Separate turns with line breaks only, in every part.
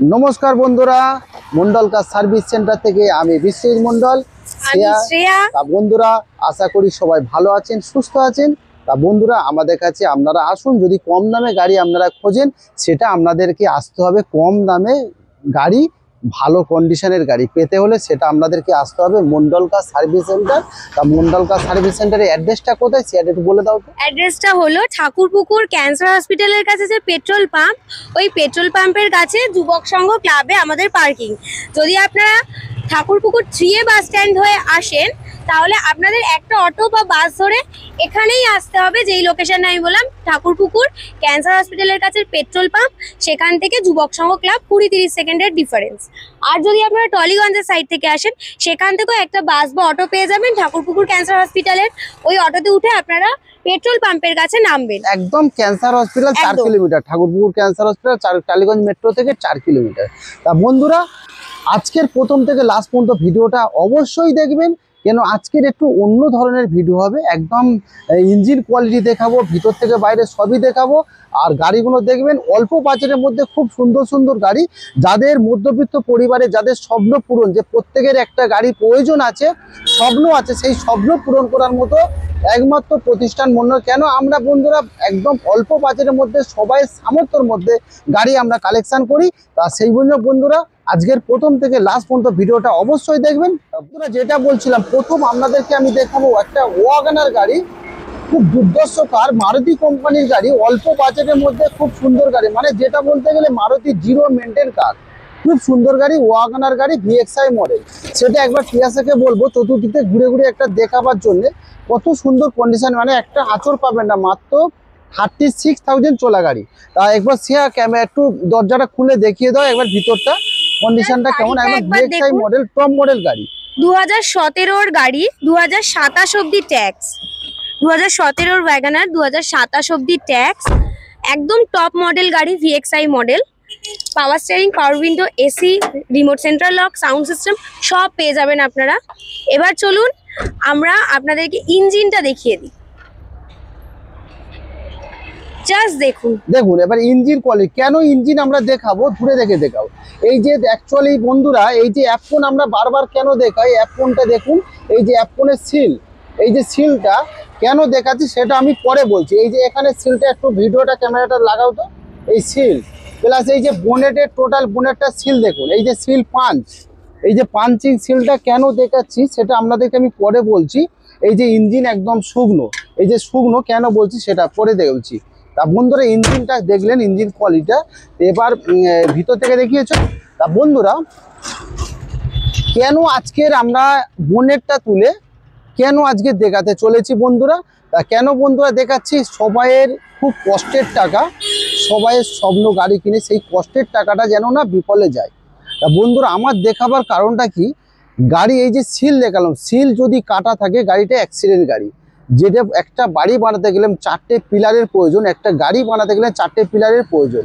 नमस्कार बंधुरा मंडल का सार्विस सेंटर থেকে আমি বিশ্বজিৎ মন্ডল
শ্রেয়া
বন্ধুরা আশা করি সবাই ভালো আছেন সুস্থ আছেন। তা বন্ধুরা আমাদের কাছে আপনারা আসুন, যদি কম দামে গাড়ি আপনারা খোঁজেন সেটা আপনাদেরকে আসতে হবে। কম দামে গাড়ি ভালো কন্ডিশনের গাড়ি পেতে হলে সেটা আপনাদেরকে আসতে হবে মন্ডল কা সার্ভিস সেন্টার। তা মন্ডল কা সার্ভিস সেন্টারের অ্যাড্রেসটা কোথায় সেটা একটু বলে দাও তো।
অ্যাড্রেসটা হলো ঠাকুরপুকুর ক্যান্সার হসপিটালের কাছে যে পেট্রোল পাম্প, ওই পেট্রোল পাম্পের কাছে যুবক সংঘ ক্লাবে আমাদের পার্কিং। যদি আপনারা ঠাকুরপুকুর 3A বাস স্ট্যান্ড হয়ে আসেন তাহলে আপনাদের একটা অটো বা বাস ধরে এখানেই আসতে হবে। যেই লোকেশনটা আমি বললাম, ঠাকুরপুকুর ক্যান্সার হসপিটালের কাছে পেট্রোল পাম্প, সেখান থেকে যুবক সংঘ ক্লাব 20-30 সেকেন্ডের ডিফারেন্স। আর যদি আপনারা টলিগঞ্জের সাইড থেকে আসেন সেখান থেকেও একটা বাস বা অটো পেয়ে যাবেন ঠাকুরপুকুর ক্যান্সার হসপিটালের। ওই অটোতে উঠে আপনারা পেট্রোল পাম্পের কাছে নামবেন।
একদম cancer hospital 4 kilometre, Thakurpukur cancer hospital Tollygunge metro থেকে 4 কিলোমিটার। তা বন্ধুরা আজকের প্রথম থেকে লাস্ট পর্যন্ত ভিডিওটা অবশ্যই দেখবেন, কেন আজকের একটু অন্য ধরনের ভিডিও হবে। একদম ইঞ্জিন কোয়ালিটি দেখাবো, ভিতর থেকে বাইরে সবই দেখাবো। আর গাড়িগুলো দেখবেন অল্প বাজেটের মধ্যে খুব সুন্দর সুন্দর গাড়ি। যাদের মধ্যবিত্ত পরিবারে যাদের স্বপ্ন পূরণ, যে প্রত্যেকের একটা গাড়ি প্রয়োজন আছে, স্বপ্ন আছে, সেই স্বপ্ন পূরণ করার মতো একমাত্র প্রতিষ্ঠান মন্ডল। কেন আমরা বন্ধুরা একদম অল্প বাজেটের মধ্যে সবাই সামর্থ্যের মধ্যে গাড়ি আমরা কালেকশন করি। তা সেই জন্য বন্ধুরা আজকের প্রথম থেকে লাস্ট পর্যন্ত ভিডিওটা অবশ্যই দেখবেন। বন্ধুরা যেটা বলছিলাম, প্রথম আপনাদেরকে আমি দেখাবো একটা ওয়াগনার গাড়ি, খুব দুর্ধর্ষ কার, মারুতি কোম্পানির গাড়ি, অল্প বাজেটের মধ্যে খুব সুন্দর গাড়ি। মানে যেটা বলতে গেলে মারুতি জিরো মেনটেন কার, খুব সুন্দর গাড়ি, ওয়াগনার গাড়ি, VXI মডেল। সেটা একবার টিয়াসাকে বলবো চতুর্থীতে ঘুরে ঘুরে একটা দেখাবার জন্য। কত সুন্দর কন্ডিশন, মানে একটা আঁচড় পাবেন না, মাত্র 36,000 চলা গাড়ি। তা একবার সিয়া ক্যামেরা একটু দরজাটা খুলে দেখিয়ে দাও একবার ভিতরটা কন্ডিশনটা কেমন। একবার VXI মডেল, টপ মডেল গাড়ি,
2017-র গাড়ি, 2027 অব্দি ট্যাক্স। 2017-র ওয়াগনার, 2027 অব্দি ট্যাক্স, একদম টপ মডেল গাড়ি, VXI মডেল। পাওয়ার স্টিয়ারিং, পাওয়ার window, AC, remote central lock, sound system সব পেয়ে যাবেন আপনারা। এবার চলুন আমরা আপনাদেরকে ইঞ্জিনটা দেখিয়ে দিই। জাস্ট দেখুন
দেখুন এবার ইঞ্জিন কোয়ালিটি। কেন ইঞ্জিন আমরা দেখাবো, ঘুরে দেখে দেখাবো। এই যে অ্যাকচুয়ালি বন্ধুরা এই যে অ্যাপফোন আমরা বারবার কেন দেখাই, অ্যাপফোনটা দেখুন, এই যে অ্যাপফোনের সিল, এই যে সিলটা কেন দেখাচ্ছি সেটা আমি পরে বলছি। এই যে এখানে সিলটা একটু ভিডিওটা ক্যামেরাটা লাগাও তো, এই সিল প্লাস এই যে বোনেটের টোটাল বোনেটটা সিল দেখুন, এই যে সিল পাঞ্চ, এই যে পাঞ্চিং সিলটা কেন দেখাচ্ছি সেটা আপনাদেরকে আমি পরে বলছি। এই যে ইঞ্জিন একদম শুকনো, এই যে শুকনো কেন বলছি সেটা পরে বলছি। তা বন্ধুরা ইঞ্জিনটা দেখলেন, ইঞ্জিন কোয়ালিটিটা এবার ভিতর থেকে দেখিয়েছ। তা বন্ধুরা কেন আজকের আমরা বোনেটটা তুলে কেন আজকে দেখাতে চলেছি বন্ধুরা। তা কেন বন্ধুরা দেখাচ্ছি, সবাইয়ের খুব কষ্টের টাকা, সবাইয়ের স্বপ্ন গাড়ি কিনে সেই কষ্টের টাকাটা যেন না বিফলে যায়। তা বন্ধুরা আমার দেখাবার কারণটা কি, গাড়ি এই যে সিল দেখালাম, সিল যদি কাটা থাকে গাড়িটা অ্যাক্সিডেন্ট গাড়ি। যেটা একটা বাড়ি বানাতে গেলাম 4টে পিলারের প্রয়োজন, একটা গাড়ি বানাতে গেলে 4টে পিলারের প্রয়োজন।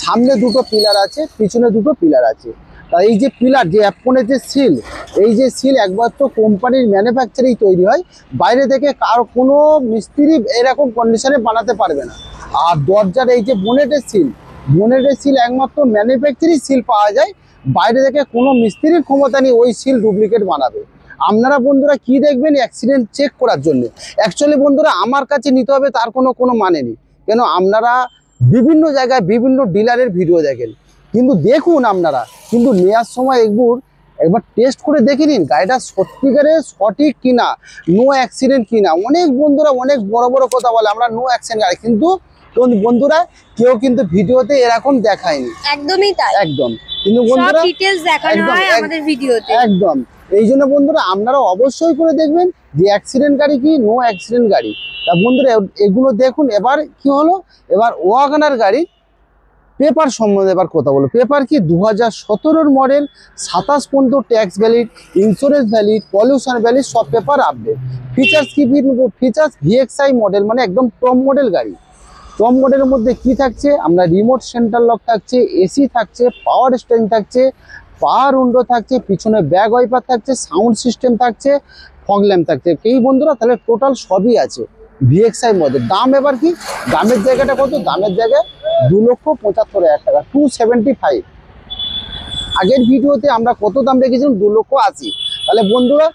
সামনে 2টো পিলার আছে, পিছনে 2টো পিলার আছে। তা এই যে পিলার, যে অ্যাপফোনের যে সিল, এই যে সিল একবার তো কোম্পানির ম্যানুফ্যাকচারেই তৈরি হয়, বাইরে থেকে কার কোনো মিস্ত্রি এরকম কন্ডিশনে বানাতে পারবে না। আর দরজার এই যে বোনেটের সিল, বোনেটের সিল একমাত্র ম্যানুফ্যাকচারিং সিল পাওয়া যায়, বাইরে থেকে কোনো মিস্ত্রির ক্ষমতা নেই ওই সিল ডুপ্লিকেট বানাবে। আপনারা বন্ধুরা কি দেখবেন, অ্যাক্সিডেন্ট চেক করার জন্য। অ্যাকচুয়ালি বন্ধুরা আমার কাছে নিতে হবে তার কোনো মানে নেই, কেন আপনারা বিভিন্ন জায়গায় বিভিন্ন ডিলারের ভিডিও দেখেন, কিন্তু দেখুন আপনারা কিন্তু নেওয়ার সময় একবার টেস্ট করে দেখে নিন গাড়িটা সত্যিকারের সঠিক কিনা, নো অ্যাক্সিডেন্ট কিনা। অনেক বন্ধুরা অনেক বড় বড় কথা বলে আমরা নো অ্যাক্সিডেন্ট গাড়ি, কিন্তু বন্ধুরা কেউ কিন্তু ভিডিওতে এরকম দেখায়নি।
একদমই তাই,
একদম। কিন্তু বন্ধুরা
সব ডিটেইলস দেখানো হয় আমাদের ভিডিওতে।
একদম। এই জন্য বন্ধুরা আপনারা অবশ্যই করে দেখবেন যে অ্যাক্সিডেন্ট গাড়ি কি, নো অ্যাক্সিডেন্ট গাড়ি। তা বন্ধুরা এগুলো দেখুন। এবার কি হলো, এবার ওয়াগনার গাড়ি পেপার সম্বন্ধে এবার কথা বলো। পেপার কি, 2017-র মডেল, 27 পর্যন্ত tax valid, insurance valid, pollution valid, সব পেপার আপডেট। ফিচার্স কি, ফিচার্স VXI মডেল, মানে একদম টপ মডেল গাড়ি। টপ মডেলের মধ্যে কি থাকছে, আমরা রিমোট সেন্ট্রাল লক থাকছে, এসি থাকছে, পাওয়ার স্টিয়ারিং থাকছে, পাওয়ার উইন্ডো থাকছে, পিছনে ব্যাক ওয়াইপার থাকছে, সাউন্ড সিস্টেম থাকছে, ফগ ল্যাম্প থাকছে। এই বন্ধুরা তাহলে টোটাল সবই আছে VXI মডেল। দাম এবার কি, দামের জায়গাটা কত, দামের জায়গায় 2,75,000 টাকা, 275। আগের ভিডিওতে আমরা কত দাম রেখেছিলাম, 2,80,000। তাহলে বন্ধুরা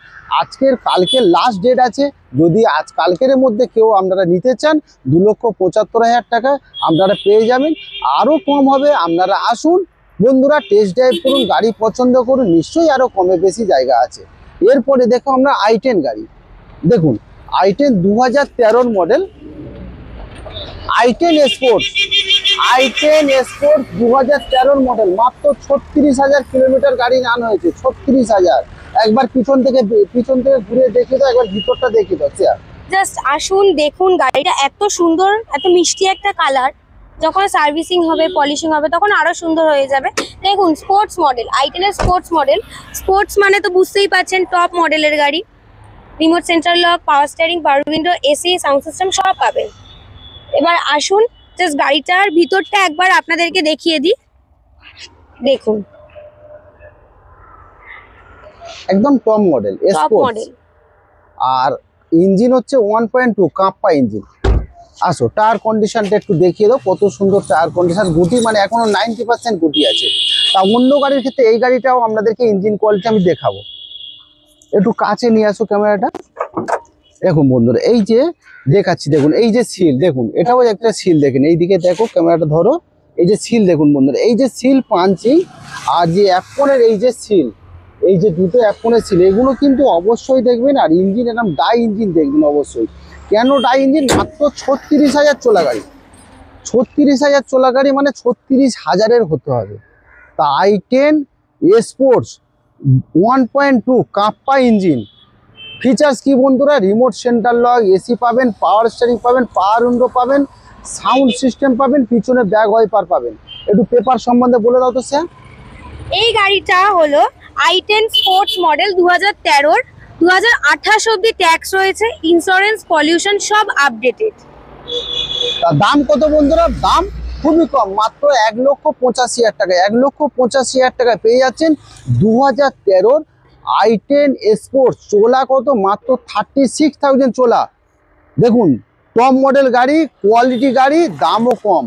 কালকে লাস্ট ডেট আছে, যদি কালকের মধ্যে কেউ আপনারা নিতে চান 2,75,000 টাকা আপনারা পেয়ে যাবেন। আরও কম হবে, আপনারা আসুন বন্ধুরা, টেস্ট ড্রাইভ করুন, গাড়ি পছন্দ করুন, নিশ্চয়ই আরও কমে বেশি জায়গা আছে। এরপরে দেখো আমরা i10 গাড়ি, দেখুন i10 2013 model, i10 sports, i10 sports 2013 model, মাত্র 36,000 কিলোমিটার গাড়ি রান হয়েছে, 36,000। একবার পিছন থেকে ঘুরে দেখি তো, একবার ভিতরটা দেখি তো স্যার।
জাস্ট আসুন দেখুন, গাড়িটা এত সুন্দর, এত মিষ্টি একটা কালার। যখন সার্ভিসিং হবে, পলিশিং হবে, তখন আরো সুন্দর হয়ে যাবে। দেখুন স্পোর্টস মডেল, i10 এর স্পোর্টস মডেল। স্পোর্টস মানে তো বুঝতেই পারছেন, টপ মডেলের গাড়ি। Remote central lock, power steering, পাওয়ার উইন্ডো, এসি, সাউন্ড সিস্টেম সব পাবেন। এবার আসুন জাস্ট গাড়িটার ভিতরটা একবার আপনাদেরকে দেখিয়ে দিই। দেখুন
একদম top model
top
sports,
model.
আর ইঞ্জিন হচ্ছে 1.2 কাপ্পা ইঞ্জিন। আসো টায়ার কন্ডিশনটা একটু দেখিয়ে দাও, কত সুন্দর টায়ার কন্ডিশন। গুটি মানে এখনো 90% গুটি আছে। তা অন্য গাড়ির ক্ষেত্রে এই গাড়িটাও আপনাদেরকে ইঞ্জিন কোয়ালিটি আমি দেখাবো। একটু কাছে নিয়ে আসো ক্যামেরাটা। দেখুন বন্ধুরা, এই যে দেখাচ্ছি, দেখুন এই যে সিল, দেখুন এটাও একটা সিল, দেখেন এইদিকে দেখো, ক্যামেরাটা ধরো, এই যে সিল দেখুন বন্ধুরা, এই যে সিল পাঞ্চিং, আর যে অ্যাপনের এই যে সিল, এই যে দুটো অ্যাপনের সিল, এগুলো কিন্তু অবশ্যই দেখবেন। আর ইঞ্জিন এরকম ডাই ইঞ্জিন দেখবেন অবশ্যই। কেন ডাই ইঞ্জিন? মাত্র 36,000 চলা গাড়ি, 36,000 চলা গাড়ি মানে 36,000-এর হতে হবে। তা i10 sports 1.2 kappa engine. Features কি বন্ধুরা? রিমোট সেন্টার লক, এসি পাবেন, পাওয়ার স্টিয়ারিং পাবেন, পাওয়ার উইন্ডো পাবেন, সাউন্ড সিস্টেম পাবেন, পিছনে ব্যাক ওয়াইপার পাবেন। একটু পেপার সম্বন্ধে বলে দাও তো স্যার।
এই গাড়িটা হলো i10 স্পোর্টস মডেল 2013, 2028 অব্দি ট্যাক্স রয়েছে, ইন্স্যুরেন্স, পলিউশন সব আপডেটেড।
তার দাম কত বন্ধুরা? দাম খুবই কম, মাত্র 1,85,000 টাকা। 1,85,000 টাকায় পেয়ে যাচ্ছেন 2013 i10 স্পোর্টস। চোলা কত? মাত্র 36,000 চোলা। দেখুন টপ মডেল গাড়ি, কোয়ালিটি গাড়ি, দামও কম,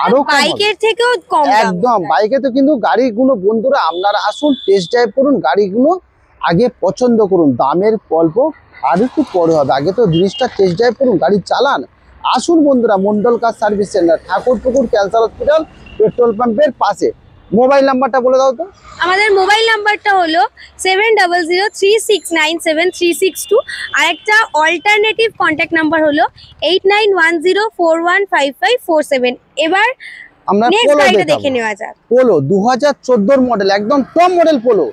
আরো
বাইকের থেকেও কম দাম।
একদম বাইকে তো। কিন্তু গাড়িগুলো বন্ধুরা আপনারা আসুন, টেস্ট ড্রাইভ করুন, গাড়িগুলো আগে পছন্দ করুন। দামের গল্প আর একটু পরে হবে, আগে তো জিনিসটা টেস্ট ড্রাইভ করুন, গাড়ি চালান। আসুন বন্ধুরা, Mondal car service centre, Thakurpukur cancer hospital petrol পাম্পের পাশে। মোবাইল নাম্বারটা বলে দাও তো।
আমাদের মোবাইল নাম্বারটা হলো 7003697362। আর একটা অল্টারনেটিভ কন্ট্যাক্ট নাম্বার হলো 8910415547। এবার
আমরা
নেক্সট
পোলো
গাড়িটা দেখে নেওয়া যাক।
পোলো 2014 মডেল, একদম top model polo,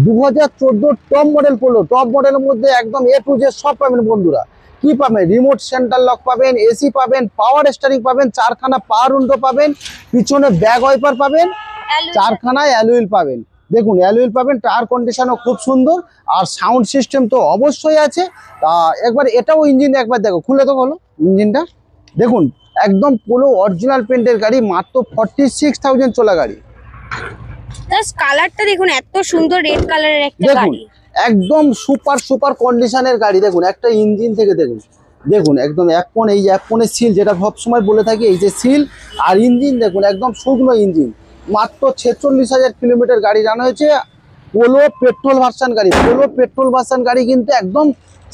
2014 top model polo. Top মডেলের মধ্যে একদম A to Z সব পাবেন বন্ধুরা। কি পাবেন? রিমোট সেন্টার লক পাবেন, এসি পাবেন, পাওয়ার স্টিয়ারিং পাবেন, 4খানা পাওয়ার উইন্ডো পাবেন, পিছনে ব্যাক ওয়াইপার পাবেন, 4খানায় অ্যালুইল পাবেন। দেখুন অ্যালুইল পাবেন, টায়ার কন্ডিশনও খুব সুন্দর, আর সাউন্ড সিস্টেম তো অবশ্যই আছে। তা একবার এটাও ইঞ্জিন একবার দেখো, খুলে তো বলো ইঞ্জিনটা। দেখুন একদম পুরো অরিজিনাল পেন্টের গাড়ি, মাত্র 46,000 চলা গাড়ি।
জাস্ট কালারটা দেখুন, এত সুন্দর রেড কালারের একটা
দেখুন
গাড়ি।
একদম সুপার কন্ডিশনের গাড়ি। দেখুন একটা ইঞ্জিন থেকে দেখুন, দেখুন একদম অ্যাপন, এই যে অ্যাপনের সিল যেটা সবসময় বলে থাকি, এই যে সিল। আর ইঞ্জিন দেখুন একদম শুকনো ইঞ্জিন, মাত্র 46,000 কিলোমিটার গাড়ি রান হয়েছে। পোলো পেট্রোল ভার্সন গাড়ি, পোলো পেট্রোল ভার্সন গাড়ি কিন্তু একদম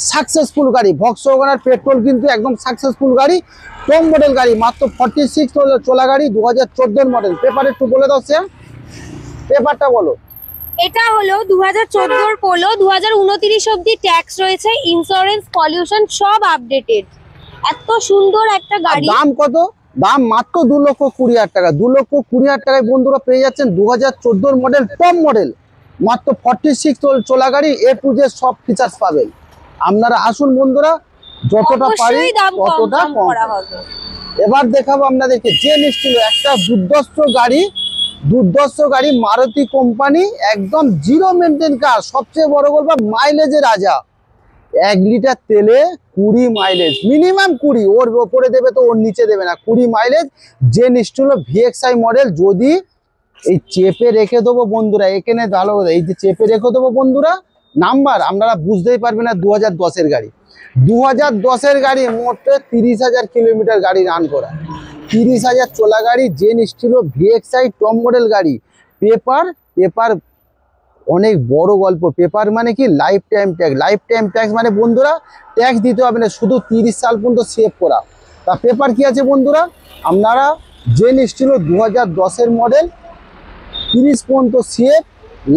সাকসেসফুল গাড়ি। ভক্সওয়াগনার পেট্রোল কিন্তু একদম সাকসেসফুল গাড়ি, টপ মডেল গাড়ি, মাত্র 46 চলা গাড়ি, 2014 মডেল। পেপার একটু বলে দাও স্যার, পেপারটা বলো।
এটা হলো 2014 পোলো, 2029 অব্দি ট্যাক্স রয়েছে, ইন্স্যুরেন্স, পলিউশন সব আপডেটেড। এত সুন্দর একটা গাড়ি।
দাম কত? দাম মাত্র 2,20,000 টাকা। 2,20,000 টাকায় বন্ধুরা পেয়ে যাচ্ছেন 2014 মডেল টপ মডেল, মাত্র 46 চলা গাড়ি। A to Z সব ফিচার্স পাবেন। আপনারা আসুন বন্ধুরা, যতটা পারি
অবশ্যই দাম
ততটা
কম
কম
করা হবে।
এবার দেখাবো আপনাদেরকে জেন স্টিল, একটা দুর্ধর্ষ গাড়ি মারুতি কোম্পানি, একদম জিরো মেনটেন কার। সবচেয়ে বড় বলবো মাইলেজের রাজা। 1 লিটার তেলে 20 মাইলেজ, মিনিমাম 20, ওর ওপরে দেবে তো ওর নিচে দেবে না, 20 mileage. Zen Estilo VXI model. যদি এই চেপে রেখে দেবো বন্ধুরা, এখানে ভালো, এই যে চেপে রেখে দেবো বন্ধুরা, নাম্বার আপনারা বুঝতেই পারবেন না। 2010-এর গাড়ি, 2010-এর গাড়ি, মোটে 30,000 কিলোমিটার গাড়ি রান করা, 30,000 চলা গাড়ি। Zen Estilo VXI top model গাড়ি, পেপার পেপার অনেক বড় গল্প। পেপার মানে কি, lifetime tax. Lifetime tax মানে বন্ধুরা ট্যাক্স দিতে হবে না, শুধু 30 সাল পর্যন্ত সেভ করা। তা পেপার কি আছে বন্ধুরা, আপনারা জেন স্টিল 2010-এর মডেল, 30 পর্যন্ত save,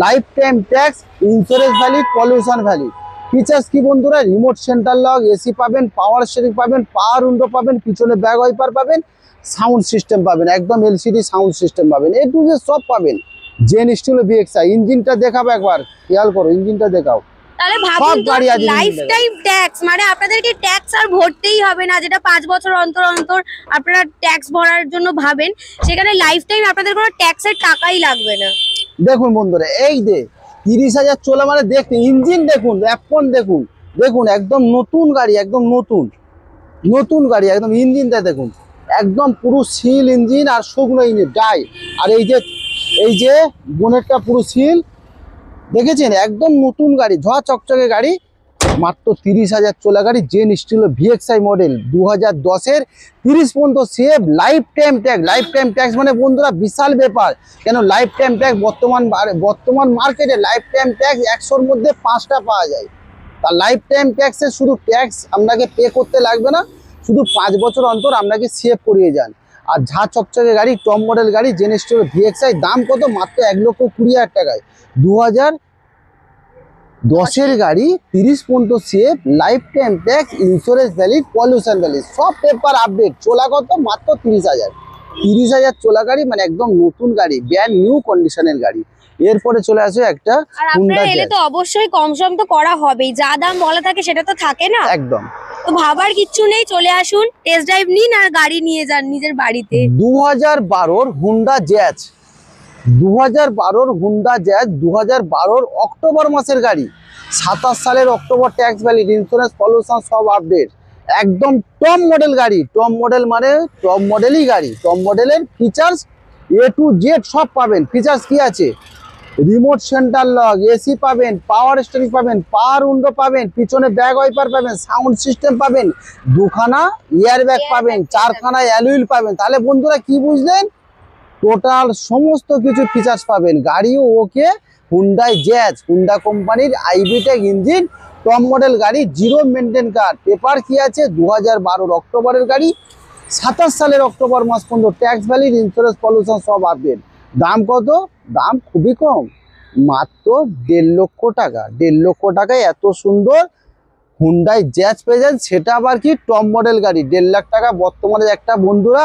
life time tax, insurance valid, pollution valid. Features কি বন্ধুরা, রিমোট সেন্টার লক, এসি পাবেন, পাওয়ার স্টিয়ারিং পাবেন, পাওয়ার উইন্ডো পাবেন, পিছনে ব্যাক ওয়াইপার পাবেন, সাউন্ড সিস্টেম পাবেন, একদম এলসিডি সাউন্ড সিস্টেম পাবেন, এ টু জেড সব পাবেন। Zen Estilo VXI. ইঞ্জিনটা দেখাবো একবার, খেয়াল করো, ইঞ্জিনটা দেখাও।
তাহলে ভাবুন তো, লাইফ টাইম ট্যাক্স মানে আপনাদেরকে ট্যাক্স আর ভরতেই হবে না, যেটা 5 বছর অন্তর অন্তর আপনারা ট্যাক্স ভরার জন্য ভাবেন, সেখানে লাইফ টাইম আপনাদের কোনো ট্যাক্সের টাকাই লাগবে না।
দেখুন বন্ধুরা, এই যে 30,000 চলে মানে দেখতে, ইঞ্জিন দেখুন, অ্যাপন দেখুন, দেখুন একদম নতুন গাড়ি, একদম নতুন নতুন গাড়ি, একদম ইঞ্জিনটা দেখুন, একদম পুরো সিল ইঞ্জিন আর শুকনো ইঞ্জিন ডাই। আর এই যে বোনেটটা পুরো সিল, দেখেছেন, একদম নতুন গাড়ি, ঝড় চকচকে গাড়ি, মাত্র 30,000 চলা গাড়ি। জেন স্টিল ভিএক্সআই মডেল 2010-এর, 30 পর্যন্ত save, life time tax. Lifetime tax মানে বন্ধুরা বিশাল ব্যাপার, কেন লাইফ টাইম ট্যাক্স বর্তমান মার্কেটে লাইফ টাইম ট্যাক্স 100-র মধ্যে 5টা পাওয়া যায়। তা লাইফ টাইম ট্যাক্সে শুধু ট্যাক্স আপনাকে পে করতে লাগবে না, শুধু 5 বছর অন্তর আপনাকে সেভ করিয়ে যান। আর ঝাঁ চকচকে গাড়ি, টপ মডেল গাড়ি, জেন স্টিল ভিএক্সআই, দাম কত, মাত্র 1,20,000 টাকায়। 2010-এর গাড়ি, 30 পর্যন্ত save, life time tax, insurance valid, pollution valid, সব পেপার আপডেট। চলা কত, মাত্র 30,000। 30,000 চলা গাড়ি মানে একদম নতুন গাড়ি, ব্র্যান্ড নিউ কন্ডিশনের গাড়ি। এরপরে চলে আসে একটা
আর আপনারা এলে তো অবশ্যই কম সম তো করা হবেই, যা দাম বলা থাকে সেটা তো থাকে না
একদম।
তো ভাবার কিচ্ছু নেই, চলে আসুন, টেস্ট ড্রাইভ নিন আর গাড়ি নিয়ে যান নিজের বাড়িতে।
2012-র হুন্ডা জ্যাজ, 2012-র হুন্ডা জ্যাজ, 2012-র অক্টোবর মাসের গাড়ি, 27 সালের October, tax valid, insurance, pollution সব আপডেট, একদম টপ মডেল গাড়ি। টপ মডেল মানে টপ মডেলই গাড়ি, টপ মডেলের ফিচার্স এ টু জেড সব পাবেন। ফিচার্স কি আছে, রিমোট সেন্টার লক, এসি পাবেন, পাওয়ার স্টিয়ারিং পাবেন, পাওয়ার উইন্ডো পাবেন, পিছনে ব্যাক ওয়াইপার পাবেন, সাউন্ড সিস্টেম পাবেন, 2খানা এয়ার ব্যাগ পাবেন, 4খানা অ্যালুইল পাবেন। তাহলে বন্ধুরা কি বুঝলেন, টোটাল সমস্ত কিছু ফিচার্স পাবেন। গাড়িও ওকে, হুন্ডাই জ্যাজ, হুন্ডা কোম্পানির আইভিটেক ইঞ্জিন, টপ মডেল গাড়ি, জিরো মেনটেন কার। পেপার কি আছে, 2012-র অক্টোবরের গাড়ি, 27 সালের অক্টোবর মাস পর্যন্ত, ট্যাক্স ভ্যালিড, ইন্স্যুরেন্স, পলিউশন সব আপডেট। দাম কত, দাম খুবই কম, মাত্র 1.5 লক্ষ টাকা। 1.5 লক্ষ টাকায় এত সুন্দর হুন্ডাই জ্যাজ পেয়ে যান, সেটা আবার কি টপ মডেল গাড়ি। 1.5 লাখ টাকা বর্তমানে একটা বন্ধুরা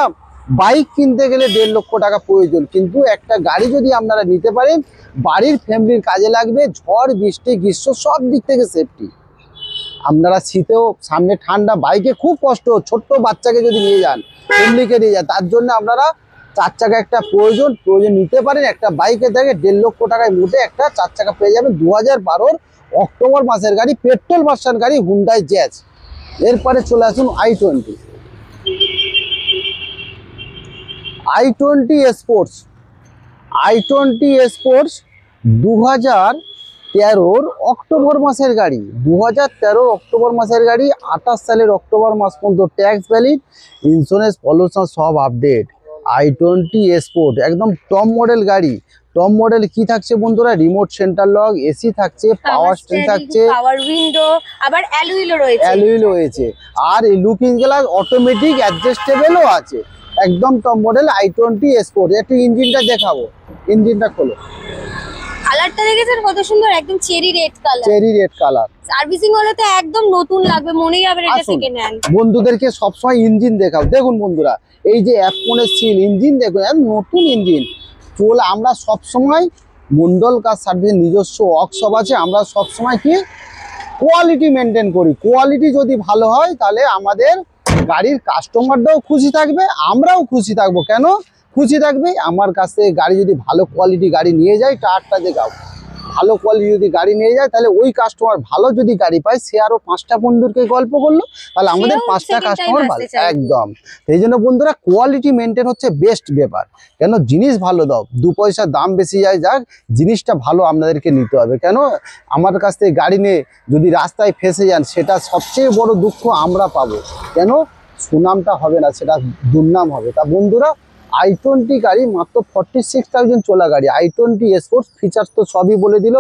বাইক কিনতে গেলে 1.5 লক্ষ টাকা প্রয়োজন, কিন্তু একটা গাড়ি যদি আপনারা নিতে পারেন, বাড়ির ফ্যামিলির কাজে লাগবে, ঝড় বৃষ্টি গ্রীষ্ম সব দিক থেকে সেফটি। আপনারা শীতেও, সামনে ঠান্ডা, বাইকে খুব কষ্ট, ছোট্ট বাচ্চাকে যদি নিয়ে যান, ফ্যামিলিকে নিয়ে যান, তার জন্য আপনারা 4 চাকা একটা প্রয়োজন নিতে পারেন। একটা বাইকে থেকে 1.5 লক্ষ টাকায় মোটে একটা 4 চাকা পেয়ে যাবেন। 2012-র অক্টোবর মাসের গাড়ি, পেট্রোল ভার্সন গাড়ি, হুন্ডাই জ্যাজ। এরপরে চলে আসুন i20 sports. i20 sports 2013-র October মাসের গাড়ি, 2013-র অক্টোবর মাসের গাড়ি, 28 সালের অক্টোবর মাস পর্যন্ত, ট্যাক্স ভ্যালিড, ইন্স্যুরেন্স, পলিউশন সব আপডেট। i20 স্পোর্ট একদম টপ মডেল গাড়ি। টপ মডেল কি থাকছে বন্ধুরা, রিমোট সেন্টার লক, এসি থাকছে, পাওয়ার স্টিয়ারিং থাকছে,
পাওয়ার উইন্ডো, আবার
অ্যালুইল রয়েছে, আর লুকিং গ্লাস অটোমেটিক অ্যাডজাস্টেবলও আছে। একদম টপ মডেল i20 স্পোর্ট। একটু ইঞ্জিনটা দেখাবো, ইঞ্জিনটা খোলো।
কালারটা দেখেছেন কত সুন্দর, একদম cherry red colour,
cherry red colour.
Servicing হলে তো একদম নতুন লাগবে, মনেই হবে না এটা সেকেন্ড হ্যান্ড।
বন্ধুদেরকে সবসময় ইঞ্জিন দেখাও। দেখুন বন্ধুরা, এই যে অ্যাপনের সিল ইঞ্জিন দেখুন, নতুন ইঞ্জিন। চল আমরা সবসময় মন্ডল কার সার্ভিসের নিজস্ব ওয়ার্কশপ আছে, আমরা সবসময় কি কোয়ালিটি মেনটেন করি। কোয়ালিটি যদি ভালো হয় তাহলে আমাদের গাড়ির কাস্টমাররাও খুশি থাকবে, আমরাও খুশি থাকবো। কেন খুশি থাকবে, আমার কাছ থেকে গাড়ি যদি ভালো কোয়ালিটি গাড়ি নিয়ে যায়, টায়ারটা দেখাও, ভালো কোয়ালিটি যদি গাড়ি নিয়ে যায়, তাহলে ওই কাস্টমার ভালো যদি গাড়ি পায়, সে আরো 5টা বন্ধুকে গল্প করলো, তাহলে আমাদের 5টা কাস্টমার ভালো। একদম, সেই জন্য বন্ধুরা কোয়ালিটি মেনটেন হচ্ছে বেস্ট ব্যাপার। কেন, জিনিস ভালো দাও, 2 পয়সা দাম বেশি যায় যাক, জিনিসটা ভালো আপনাদেরকে নিতে হবে। কেন, আমার কাছ থেকে গাড়ি নিয়ে যদি রাস্তায় ফেসে যান, সেটা সবচেয়ে বড় দুঃখ আমরা পাবো। কেন, সুনামটা হবে না, সেটা দুর্নাম হবে। তা বন্ধুরা i20 গাড়ি মাত্র 46,000 চলা গাড়ি, i20 স্পোর্টস। ফিচার্স তো সবই বলে দিল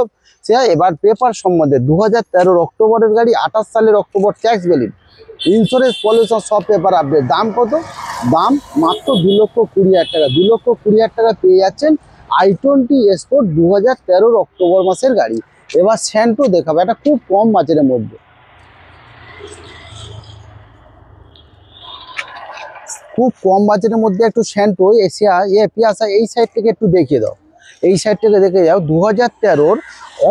সে। এবার পেপার সম্বন্ধে 2013 অক্টোবরের গাড়ি, 28 সালের October tax valid, insurance pollution সব পেপার আপডেট। দাম কত? দাম মাত্র 2,20,000 টাকা। 2,20,000 টাকা পেয়ে যাচ্ছেন i20 স্পোর্ট 2013 অক্টোবর মাসের গাড়ি। এবার স্যান্টো দেখাবো, এটা খুব কম বাজেটের মধ্যে। খুব কম বাজেটের মধ্যে একটু স্যান্টো এশিয়া পিয়াসা এই সাইড থেকে একটু দেখিয়ে দাও, এই সাইড থেকে দেখে যাও। 2013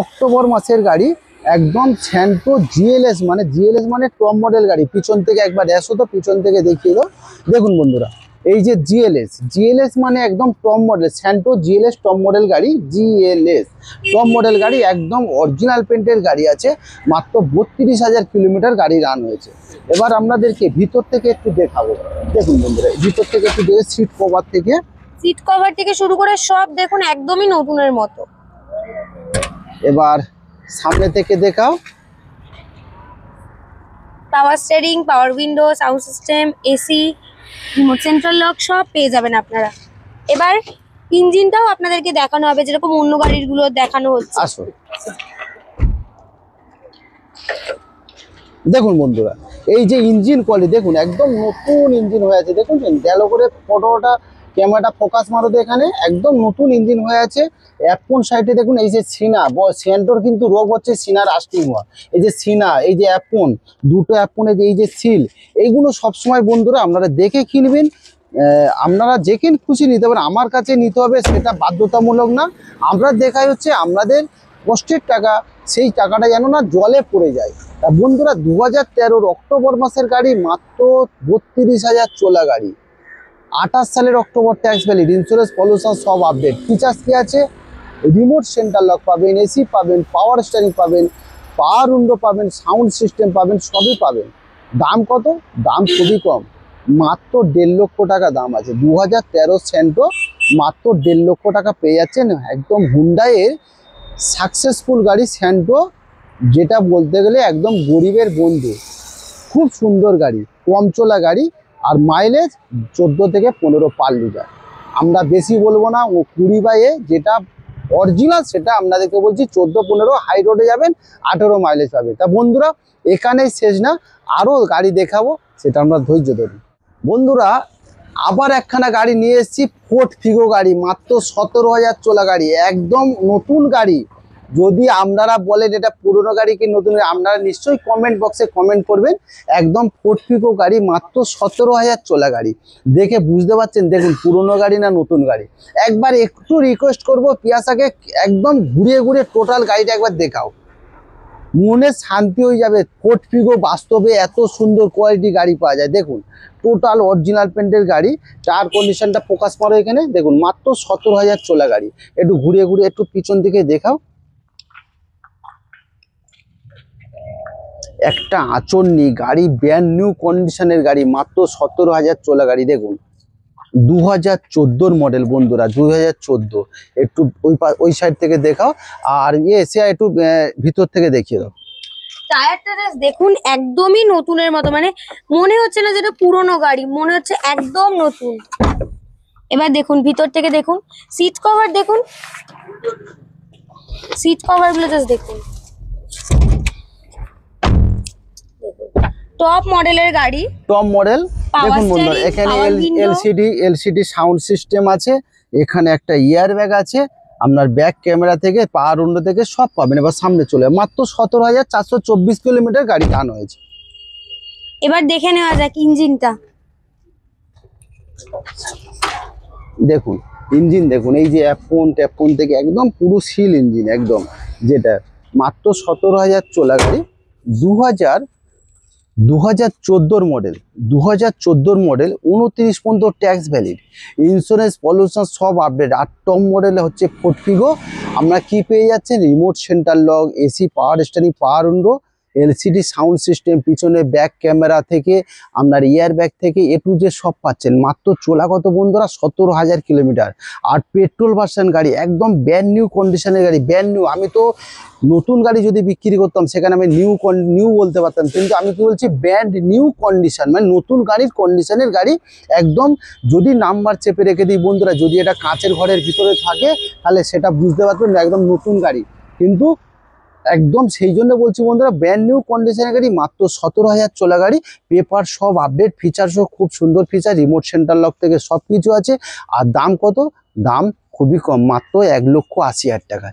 অক্টোবর মাসের গাড়ি, একদম স্যান্টো জিএলএস, মানে জিএলএস মানে টপ মডেল গাড়ি। পিছন থেকে একবার এসো তো, পিছন থেকে দেখিয়ে দাও। দেখুন বন্ধুরা, এই যে জিএলএস, জিএলএস মানে একদম top model, Santro GLS top model গাড়ি, জিএলএস টপ মডেল গাড়ি, একদম অরিজিনাল পেন্টের গাড়ি আছে। মাত্র 32,000 কিলোমিটার গাড়ি রান হয়েছে। এবার আপনাদেরকে ভিতর থেকে একটু দেখাবো। দেখুন বন্ধুরা, ভিতর থেকে একটু দেখে, সিট কভার থেকে
শুরু করে সব দেখুন একদমই নতুনের মতো।
এবার সামনে থেকে দেখাও।
পাওয়ার স্টিয়ারিং, পাওয়ার window, sound system, AC, remote central lock সব পেয়ে যাবেন আপনারা। এবার ইঞ্জিনটাও আপনাদেরকে দেখানো হবে, যেরকম অন্য গাড়িগুলো দেখানো হচ্ছে।
আসো দেখুন বন্ধুরা, এই যে ইঞ্জিন কোয়ালিটি দেখুন, একদম নতুন ইঞ্জিন হয়ে আছে। দেখুন ভালো করে ফটোটা, ক্যামেরাটা ফোকাস মারো তো, এখানে একদম নতুন ইঞ্জিন হয়ে আছে। অ্যাপন সাইডে দেখুন, এই যে সিনা সেন্টোর কিন্তু রোগ হচ্ছে সিনা রাস্টিং হওয়া। এই যে সিনা, এই যে অ্যাপন, দুটো অ্যাপনের এই যে সিল, এইগুলো সবসময় বন্ধুরা আপনারা দেখে কিনবেন। আপনারা যেখানে খুশি নিতে পারেন, আমার কাছে নিতে হবে সেটা বাধ্যতামূলক না। আমরা দেখাই হচ্ছে আপনাদের কষ্টের টাকা, সেই টাকাটা যেন না জলে পড়ে যায়। তা বন্ধুরা, 2013 অক্টোবর মাসের গাড়ি, মাত্র 32,000 চলা গাড়ি, 28 সালের October tax valid, insurance pollution সব আপডেট। ফিচার্স কি আছে? রিমোট সেন্টার লক পাবেন, এসি পাবেন, পাওয়ার স্টিয়ারিং পাবেন, পাওয়ার উইন্ডো পাবেন, সাউন্ড সিস্টেম পাবেন, সবই পাবেন। দাম কত? দাম খুবই কম, মাত্র 1.5 লক্ষ টাকা দাম আছে। 2013 স্যান্টো মাত্র 1.5 লক্ষ টাকা পেয়ে যাচ্ছেন। একদম হুন্ডাইয়ের সাকসেসফুল গাড়ি স্যান্টো, যেটা বলতে গেলে একদম গরিবের বন্ধু। খুব সুন্দর গাড়ি, কম চলা গাড়ি, আর মাইলেজ 14 থেকে 15 পার লিটার। আমরা বেশি বলবো না, ও 20/এ যেটা অরিজিনাল সেটা আপনাদেরকে বলছি। 14-15 হাই রোডে যাবেন, 18 মাইলেজ পাবে। তা বন্ধুরা, এখানেই শেষ না, আরও গাড়ি দেখাবো, সেটা আমরা ধৈর্য ধরি। বন্ধুরা, আবার একখানা গাড়ি নিয়ে এসেছি, ফোর্ড ফিগো গাড়ি, মাত্র 17,000 চলা গাড়ি, একদম নতুন গাড়ি। যদি আপনারা বলেন এটা পুরনো গাড়ি কি নতুন, আপনারা নিশ্চয়ই কমেন্ট বক্সে কমেন্ট করবেন। একদম ফোর্ড ফিগো গাড়ি, মাত্র 17,000 চলা গাড়ি, দেখে বুঝতে পারছেন দেখুন পুরনো গাড়ি না নতুন গাড়ি। একবার একটু রিকোয়েস্ট করবো পিয়াসাকে, একদম ঘুরিয়ে ঘুরিয়ে টোটাল গাড়িটা একবার দেখাও, মনে শান্তি হয়ে যাবে। ফোর্ড ফিগো বাস্তবে এত সুন্দর কোয়ালিটি গাড়ি পাওয়া যায়। দেখুন টোটাল অরিজিনাল পেন্টের গাড়ি, টায়ার কন্ডিশনটা ফোকাস করো এখানে দেখুন, মাত্র 17,000 চলা গাড়ি। একটু ঘুরিয়ে ঘুরিয়ে একটু পিছন দিকে দেখাও। একটা আঁচড় নেই, গাড়ি ব্র্যান্ড নিউ কন্ডিশনের গাড়ি, মাত্র 17,000 চলা গাড়ি। দেখুন 2014 মডেল বন্ধুরা, 2014। একটু ওই সাইড থেকে দেখাও, আর এসে একটু ভিতর থেকে দেখিয়ে দাও।
টায়ারটা দেখুন একদমই নতুনের মতো, মানে মনে হচ্ছে না যেটা পুরনো গাড়ি, মনে হচ্ছে একদম নতুন। এবার দেখুন ভিতর থেকে দেখুন, সিট কভার দেখুন, সিট কভার গুলো জাস্ট দেখুন, টপ মডেলের গাড়ি,
টপ মডেল। দেখুন বন্ধুরা, এখানে এলসিডি সাউন্ড সিস্টেম আছে, এখানে একটা ইয়ার ব্যাগ আছে, আপনার ব্যাক ক্যামেরা থেকে পাওয়ার উইন্ডো থেকে সব পাবেন। এবার সামনে চলে, মাত্র 17,424 কিলোমিটার গাড়ি রান হয়েছে।
এবার দেখে নেওয়া যাক ইঞ্জিনটা।
দেখুন ইঞ্জিন দেখুন, এই যে ট্যাপন থেকে একদম পুরো সিল ইঞ্জিন একদম, যেটা মাত্র 17,000 চলা গাড়ি। 2014 মডেল, 2014 মডেল, 29 পর্যন্ত ট্যাক্স ভ্যালিড, ইন্স্যুরেন্স পলিউশন সব আপডেট। আর টপ মডেলে হচ্ছে ফোর্ড ফিগো। আমরা কি পেয়ে যাচ্ছেন? Remote centre lock, AC, power steering, পাওয়ার উইন্ডো, এলসিডি সাউন্ড সিস্টেম, পিছনে ব্যাক ক্যামেরা থেকে আপনার ইয়ার ব্যাগ থেকে এ টু জেড সব পাচ্ছেন। মাত্র চলাগত বন্ধুরা 17,000 কিলোমিটার। আর পেট্রোল ভার্সন গাড়ি, একদম ব্র্যান্ড নিউ কন্ডিশনের গাড়ি, ব্র্যান্ড নিউ। আমি তো নতুন গাড়ি যদি বিক্রি করতাম সেখানে আমি নিউ বলতে পারতাম, কিন্তু আমি কি বলছি ব্র্যান্ড নিউ কন্ডিশন, মানে নতুন গাড়ির কন্ডিশনের গাড়ি একদম। যদি নাম্বার চেপে রেখে দিই বন্ধুরা, যদি এটা কাঁচের ঘরের ভিতরে থাকে তাহলে সেটা বুঝতে পারবেন একদম নতুন গাড়ি, কিন্তু একদম সেই জন্য বলছি বন্ধুরা ব্র্যান্ড নিউ কন্ডিশনের গাড়ি, মাত্র 17,000 চলা গাড়ি। পেপার সব আপডেট, ফিচারসও খুব সুন্দর ফিচার, রিমোট সেন্টার লক থেকে সব কিছু আছে। আর দাম কত? দাম খুবই কম, মাত্র 1,80,000 টাকা।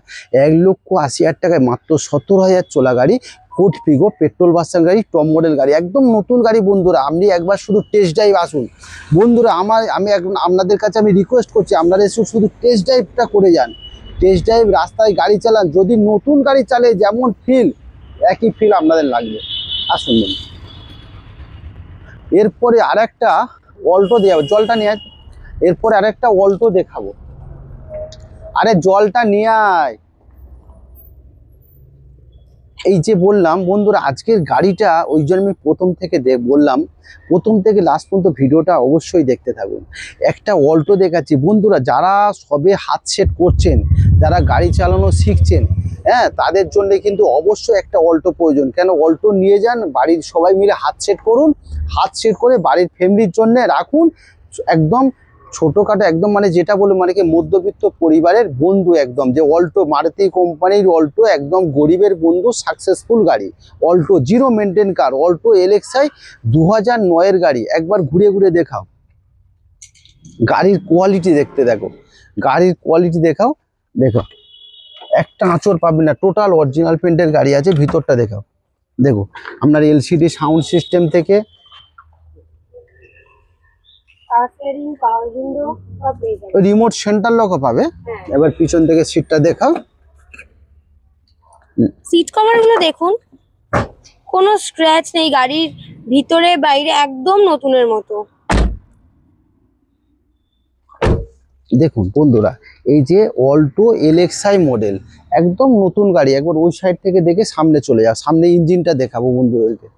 1,80,000 টাকায় মাত্র 17,000 চলা গাড়ি, ফোর্ড ফিগো পেট্রোল ভার্সন গাড়ি, টপ মডেল গাড়ি, একদম নতুন গাড়ি বন্ধুরা। আপনি একবার শুধু টেস্ট ড্রাইভ আসুন বন্ধুরা। আমি আপনাদের কাছে আমি রিকোয়েস্ট করছি, আপনারা শুধু টেস্ট ড্রাইভটা করে যান। টেস্ট ড্রাইভ রাস্তায় গাড়ি চালান, যদি নতুন গাড়ি চালে যেমন ফিল, একই ফিল আপনাদের লাগবে। আসুন এরপরে আরেকটা অল্টো দেওয়া, জলটা নিয়ে এরপরে আরেকটা অল্টো দেখাবো। আরে জলটা নিয়ে আয়। এই যে বললাম বন্ধুরা আজকের গাড়িটা, ওই জন্য আমি প্রথম থেকে বললাম, প্রথম থেকে লাস্ট পর্যন্ত ভিডিওটা অবশ্যই দেখতে থাকুন। একটা অল্টো দেখাচ্ছি বন্ধুরা, যারা সবে হাত সেট করছেন, যারা গাড়ি চালানো শিখছেন, হ্যাঁ তাদের জন্য কিন্তু অবশ্যই একটা অল্টো প্রয়োজন। কেন? অল্টো নিয়ে যান, বাড়ির সবাই মিলে হাত সেট করুন, হাত সেট করে বাড়ির ফ্যামিলির জন্য রাখুন। একদম ছোটখাটো, একদম মানে যেটা বলে মানে কি মধ্যবিত্ত পরিবারের বন্ধু, একদম যে অল্টো, মারুতি কোম্পানির অল্টো, একদম গরিবের বন্ধু, সাকসেসফুল গাড়ি অল্টো, জিরো মেনটেন কার, অল্টো এলএক্সআই 2009-এর গাড়ি। একবার ঘুরে ঘুরে দেখাও, গাড়ির কোয়ালিটি দেখতে, দেখো গাড়ির কোয়ালিটি দেখাও, দেখো একটা আঁচড় পাবে না, টোটাল অরিজিনাল পেন্টের গাড়ি আছে। ভিতরটা দেখাও, দেখো আপনার এলসিডি সাউন্ড সিস্টেম থেকে রিমোট সেন্টার লকও পাবে। এবার পিছন থেকে সিটটা দেখাও,
সিট কভার গুলো দেখুন, কোনো স্ক্র্যাচ নেই, গাড়ির ভিতরে বাইরে একদম নতুনের মতো।
দেখুন বন্ধুরা, এই যে অল্টো এলএক্সআই মডেল, একদম নতুন গাড়ি। একবার ওই সাইড থেকে দেখে সামনে চলে যাও, সামনে ইঞ্জিনটা দেখাবো বন্ধুদেরকে।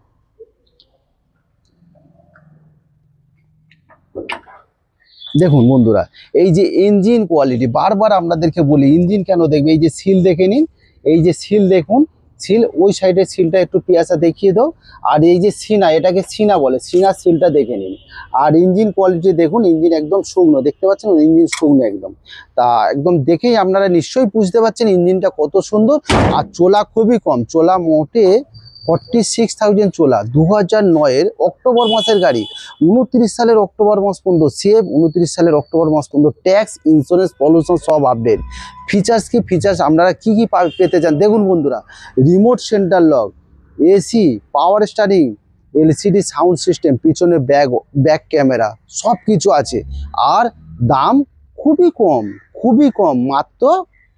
দেখুন বন্ধুরা, এই যে ইঞ্জিন কোয়ালিটি, বারবার আপনাদেরকে বলি ইঞ্জিন কেন দেখবে, এই যে সিল দেখে নিন, এই যে সিল দেখুন, সিল ওই সাইডের সিলটা একটু পিয়াসা দেখিয়ে দাও। আর এই যে সিনা, এটাকে সিনা বলে, সিনা সিলটা দেখে নিন। আর ইঞ্জিন কোয়ালিটি দেখুন, ইঞ্জিন একদম শুকনো, দেখতে পাচ্ছেন ইঞ্জিন শুকনো একদম। তা একদম দেখেই আপনারা নিশ্চয়ই বুঝতে পারছেন ইঞ্জিনটা কত সুন্দর। আর চলা খুবই কম, চলা মোটে 46,000 চলা, 2009-এর অক্টোবর মাসের গাড়ি। 29 সালের অক্টোবর মাস পর্যন্ত সেভ, 29 সালের অক্টোবর মাস পর্যন্ত ট্যাক্স, ইন্স্যুরেন্স, পলিউশন সব আপডেট। ফিচার্স কি ফিচার্স আপনারা কি কি পেতে চান দেখুন বন্ধুরা, রিমোট সেন্টার লক, এসি, পাওয়ার স্টারিং, এলসিডি সাউন্ড সিস্টেম, পিছনে ব্যাক ক্যামেরা, সব কিছু আছে। আর দাম খুবই কম, খুবই কম, মাত্র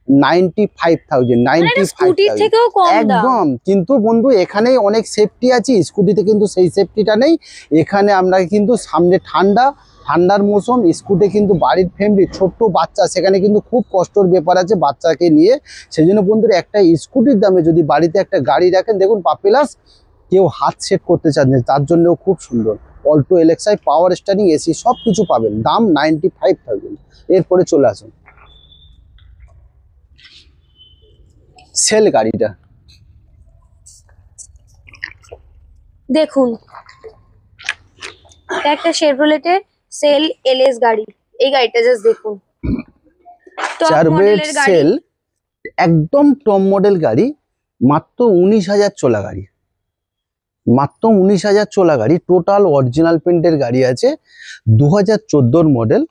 95,000, 95,000 একদম। কিন্তু বন্ধু এখানে অনেক সেফটি আছে, স্কুটিতে কিন্তু সেই সেফটিটা নেই। এখানে আমরা কিন্তু সামনে ঠান্ডার মৌসুম, স্কুটি কিন্তু বাড়ির ফ্যামিলি, ছোট্ট বাচ্চা, সেখানে কিন্তু খুব কষ্টের ব্যাপার আছে বাচ্চাকে নিয়ে। সেই জন্য বন্ধুরা একটা স্কুটির দামে যদি বাড়িতে একটা গাড়ি রাখেন, দেখুন পাপিলাস কেউ হাত সেট করতে চাচ্ছেন তার জন্যও খুব সুন্দর। অল্টো এলএক্সআই, পাওয়ার স্টারিং, এসি সব কিছু পাবেন, দাম 95,000। এরপরে চলে আসুন সেল গাড়িটা,
দেখুন এটা একটা শেভরলেটের সেল এলএস গাড়ি। এই গাড়িটা জাস্ট দেখুন, টপ
4 বেড
মডেলের গাড়ি,
সেল, একদম টপ মডেল গাড়ি, মাত্র 19,000 চলা গাড়ি, মাত্র 19,000 চলা গাড়ি। টোটাল অরিজিনাল পেন্টের গাড়ি আছে, 2014-র মডেল,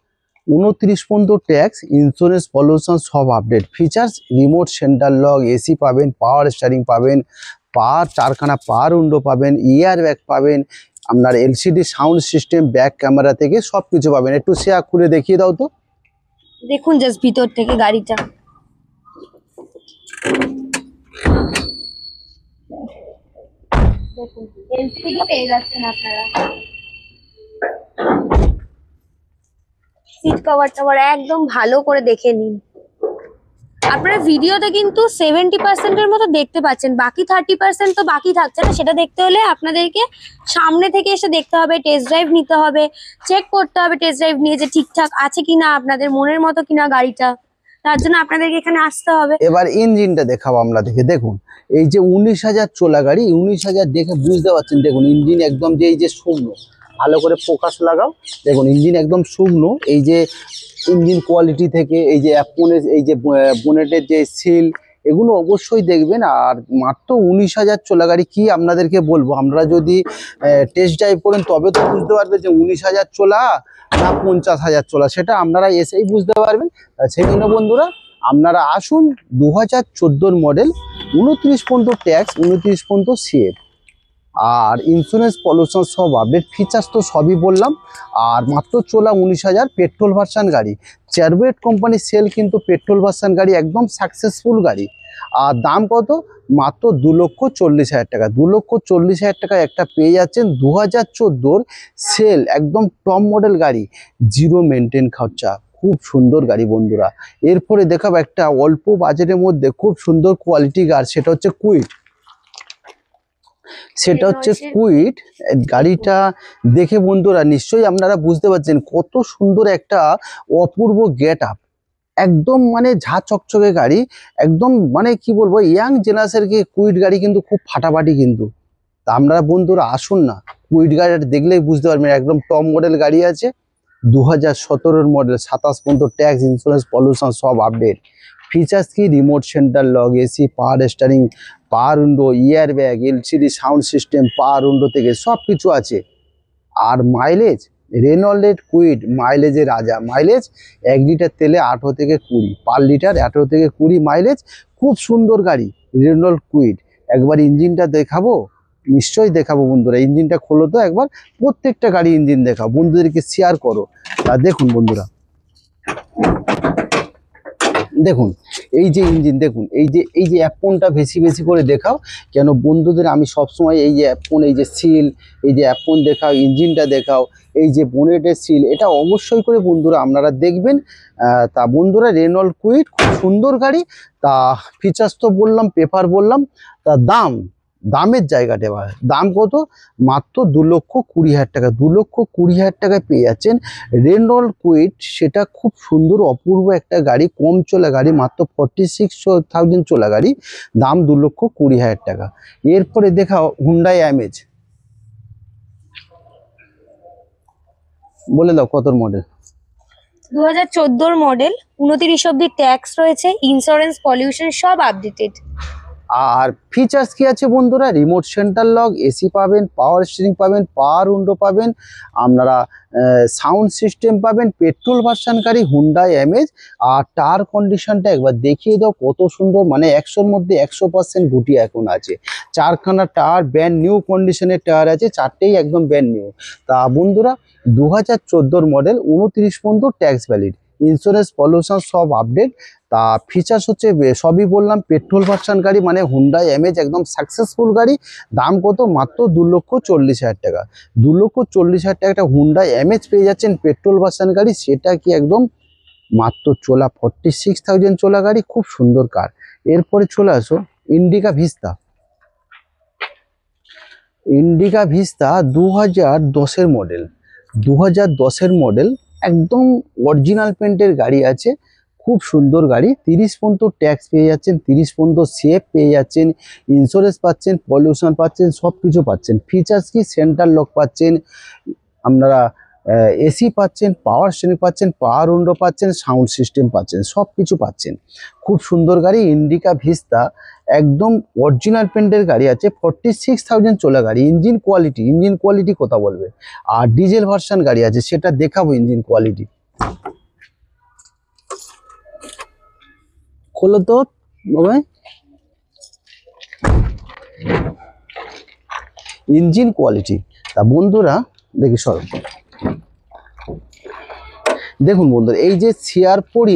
29 পর্যন্ত ট্যাক্স, ইন্স্যুরেন্স, পলিউশন সব update. Features remote centre lock, AC পাবেন, পাওয়ার স্টারিং পাবেন, চারখানা পাওয়ার উইন্ডো পাবেন, ইয়ার ব্যাগ পাবেন, আপনার LCD sound system, back camera থেকে সব কিছু পাবেন। একটু শেয়ার করে দেখিয়ে দাও তো,
দেখুন জাস্ট ভিতর থেকে গাড়িটা। দেখুন এলসিডি পেয়ে যাচ্ছেন আপনারা, সিট কভার টভার একদম ভালো করে দেখে নিন। আপনারা ভিডিওতে কিন্তু 70%-এর মতো দেখতে পাচ্ছেন, বাকি 30% তো বাকি থাকছে না। সেটা দেখতে হলে আপনাদেরকে সামনে থেকে এসে দেখতে হবে, টেস্ট ড্রাইভ নিতে হবে, চেক করতে হবে টেস্ট ড্রাইভ নিয়ে যে ঠিকঠাক আছে কিনা, আপনাদের মনের মতো কিনা গাড়িটা। তার জন্য আপনাদেরকে এখানে আসতে হবে।
এবার ইঞ্জিনটা দেখাবো আমরা দেখুন এই যে 19,000 চলা গাড়ি, 19,000 দেখে বুঝতে পারছেন। দেখুন ইঞ্জিন একদম যে এই যে শুকনো, ভালো করে ফোকাস লাগাও, দেখুন ইঞ্জিন একদম শুকনো। এই যে ইঞ্জিন কোয়ালিটি থেকে এই যে অ্যাপনের এই যে বোনেটের যে সিল, এগুলো অবশ্যই দেখবেন। আর মাত্র 19,000 চলা গাড়ি, কি আপনাদেরকে বলবো, আমরা যদি টেস্ট ড্রাইভ করেন তবে তো বুঝতে পারবে যে 19,000 চলা না 50,000 চলা, সেটা আপনারা এসেই বুঝতে পারবেন। সেই জন্য বন্ধুরা আপনারা আসুন, 2014 মডেল, 29 পর্যন্ত ট্যাক্স, 29 পর্যন্ত সিএফ, আর ইন্স্যুরেন্স পলিউশন সব আপডেট, ফিচার্স তো সবই বললাম। আর মাত্র চলা 19,000, পেট্রোল ভার্সন গাড়ি, চেরভেট কোম্পানির সেল কিন্তু পেট্রোল ভার্সন গাড়ি, একদম সাকসেসফুল গাড়ি। আর দাম কত? মাত্র 2,40,000 টাকা। 2,40,000 টাকায় একটা পেয়ে যাচ্ছেন 2014 সেল, একদম টপ মডেল গাড়ি, জিরো মেনটেন খরচা, খুব সুন্দর গাড়ি বন্ধুরা। এরপরে দেখাবো একটা অল্প বাজেটের মধ্যে খুব সুন্দর কোয়ালিটি গাড়ি, সেটা হচ্ছে কুইট। সেটা হচ্ছে কুইট গাড়িটা দেখে বন্ধুরা নিশ্চয়ই আপনারা বুঝতে পারছেন কত সুন্দর একটা অপূর্ব গেট আপ, একদম মানে ঝা চকচকে গাড়ি, একদম মানে কি বলবো, ইয়াং জেনারেশনকে কুইট গাড়ি কিন্তু খুব ফাটাফাটি কিন্তু। তা আপনারা বন্ধুরা আসুন না, কুইট গাড়িটা দেখলেই বুঝতে পারবেন, একদম টপ মডেল গাড়ি আছে, 2017 মডেল, 27 পর্যন্ত ট্যাক্স, ইন্স্যুরেন্স পলিউশন সব আপডেট। ফিচার্স কি? রিমোট সেন্টার লক, এসি, পাওয়ার স্টারিং, পাওয়ার উইন্ডো, ইয়ার ব্যাগ, এলসিডি সাউন্ড সিস্টেম, পাওয়ার উইন্ডো থেকে সব কিছু আছে। আর মাইলেজ, রেনল্ডেড কুইড মাইলেজের রাজা, মাইলেজ 1 লিটার তেলে 18 থেকে 20, পার লিটার 18 থেকে 20 মাইলেজ, খুব সুন্দর গাড়ি রেনল্ড কুইড। একবার ইঞ্জিনটা দেখাবো, নিশ্চয়ই দেখাবো বন্ধুরা, ইঞ্জিনটা খোলো তো একবার, প্রত্যেকটা গাড়ি ইঞ্জিন দেখাও, বন্ধুদেরকে শেয়ার করো। আর দেখুন বন্ধুরা, দেখুন এই যে ইঞ্জিন, দেখুন এই যে অ্যাপনটা বেশি বেশি করে দেখাও, কেন বন্ধুদের আমি সবসময় এই যে অ্যাপন, এই যে সিল, এই যে অ্যাপন দেখাও, ইঞ্জিনটা দেখাও, এই যে বোনেটের সিল, এটা অবশ্যই করে বন্ধুরা আপনারা দেখবেন। তা বন্ধুরা রেনল্ড কুইড খুব সুন্দর গাড়ি। তা ফিচার্স তো বললাম, পেপার বললাম, তা দামের জায়গাটা এবার দাম কত? মাত্র 2,20,000 টাকা। 2,20,000 টাকায় পেয়ে যাচ্ছেন রেনল্ড কুইড, সেটা খুব সুন্দর অপূর্ব একটা গাড়ি, কম চলা গাড়ি, মাত্র 46,000 চলা গাড়ি, দাম 2,20,000 টাকা। এরপরে দেখাও হুন্ডাই অ্যামেজ, বলে দাও কত মডেল?
2014 মডেল, 29 অব্দি ট্যাক্স রয়েছে, ইন্স্যুরেন্স পলিউশন সব আপডেটেড।
আর ফিচার্স কি আছে বন্ধুরা? রিমোট সেন্টার লক, এসি পাবেন, পাওয়ার স্টিয়ারিং পাবেন, পাওয়ার উইন্ডো পাবেন, আপনারা সাউন্ড সিস্টেম পাবেন, পেট্রোল ভার্সন গাড়ি হুন্ডাই অ্যামেজ। আর টায়ার কন্ডিশনটা একবার দেখিয়ে দাও কত সুন্দর, মানে 100-র মধ্যে 100% গুটি এখন আছে। 4খানা টায়ার ব্র্যান্ড নিউ কন্ডিশনের টায়ার আছে, 4টেই একদম ব্র্যান্ড নিউ। তা বন্ধুরা 2014 মডেল, 29 পর্যন্ত ট্যাক্স ভ্যালিড, ইন্স্যুরেন্স পলিউশন সব আপডেট। তা ফিচার্স হচ্ছে সবই বললাম, পেট্রোল ভার্সন গাড়ি, মানে হুন্ডাই অ্যামেজ, একদম সাকসেসফুল গাড়ি। দাম কত? মাত্র 2,40,000 টাকা। 2,40,000 টাকা একটা হুন্ডাই অ্যামেজ পেয়ে যাচ্ছেন, পেট্রোল ভার্সন গাড়ি, সেটা কি একদম মাত্র চলা 46,000 চলা গাড়ি, খুব সুন্দর কার। এরপরে চলে আসো ইন্ডিকা ভিস্তা। ইন্ডিকা ভিস্তা 2010-এর মডেল, 2010-এর মডেল, একদম অরিজিনাল পেন্টের গাড়ি আছে, খুব সুন্দর গাড়ি। 30 পর্যন্ত ট্যাক্স পেয়ে যাচ্ছেন, 30 পর্যন্ত সেফ পেয়ে যাচ্ছেন, ইন্স্যুরেন্স পাচ্ছেন, পলিউশন পাচ্ছেন, সব কিছু পাচ্ছেন। ফিচার্স কি? সেন্টার লক পাচ্ছেন, আপনারা এসি পাচ্ছেন, পাওয়ার স্টিয়ারিং পাচ্ছেন, পাওয়ার উইন্ডো পাচ্ছেন, সাউন্ড সিস্টেম পাচ্ছেন, সব কিছু পাচ্ছেন। খুব সুন্দর গাড়ি ইন্ডিকা ভিস্তা, একদম অরিজিনাল পেন্টের গাড়ি আছে, 46,000 চলা গাড়ি। ইঞ্জিন কোয়ালিটি কথা বলবে। আর ডিজেল ভার্সন গাড়ি আছে, সেটা দেখাবো ইঞ্জিন কোয়ালিটি। খোলো তো ইঞ্জিন কোয়ালিটি। তা বন্ধুরা দেখি সর, দেখুন বন্ধুরা এই যে CR4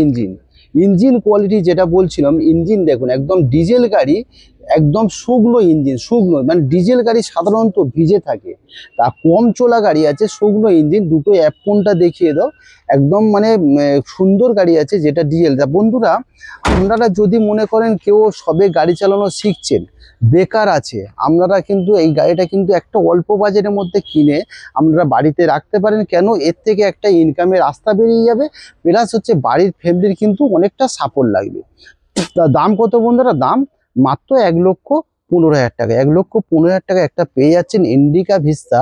ইঞ্জিন কোয়ালিটি যেটা বলছিলাম, ইঞ্জিন দেখুন একদম ডিজেল গাড়ি, একদম শুকনো ইঞ্জিন, শুকনো মানে ডিজেল গাড়ি সাধারণত ভিজে থাকে, তা কম চলা গাড়ি আছে, শুকনো ইঞ্জিন। দুটো অ্যাপকনটা দেখিয়ে দাও, একদম মানে সুন্দর গাড়ি আছে যেটা ডিজেল। তা বন্ধুরা, আপনারা যদি মনে করেন কেউ সবে গাড়ি চালানো শিখছেন, বেকার আছে, আপনারা কিন্তু এই গাড়িটা কিন্তু একটা অল্প বাজেটের মধ্যে কিনে আপনারা বাড়িতে রাখতে পারেন। কেন, এর থেকে একটা ইনকামের রাস্তা বেরিয়ে যাবে, প্লাস হচ্ছে বাড়ির ফ্যামিলির কিন্তু অনেকটা সাপোর্ট লাগবে। তা দাম কত বন্ধুরা? দাম মাত্র 1,15,000 টাকা। 1,15,000 টাকা একটা পেয়ে যাচ্ছেন ইন্ডিকা ভিস্তা,